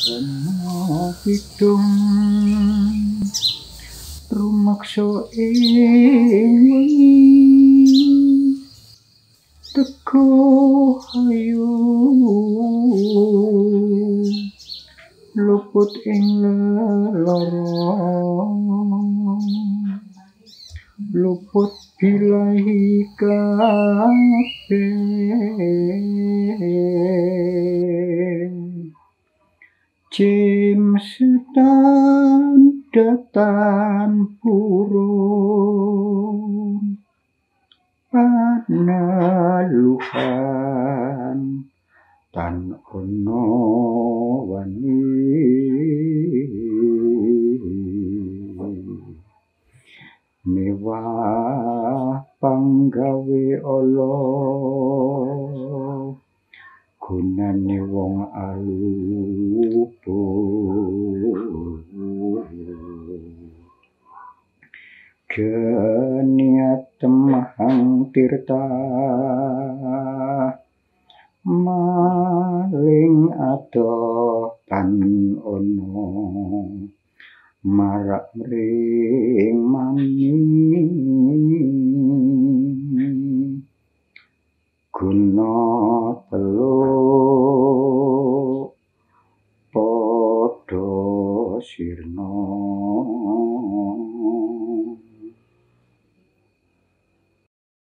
Rena kidung rumaksa ing wengi teko ayu luput ing lelorong luput bilahi kabeh Jim sedang datan purun panaluhan tan ono wani mewah panggawe ala gunane wong alupu geniat temahang tirta maling adoh tan ono marak ring mani guna telur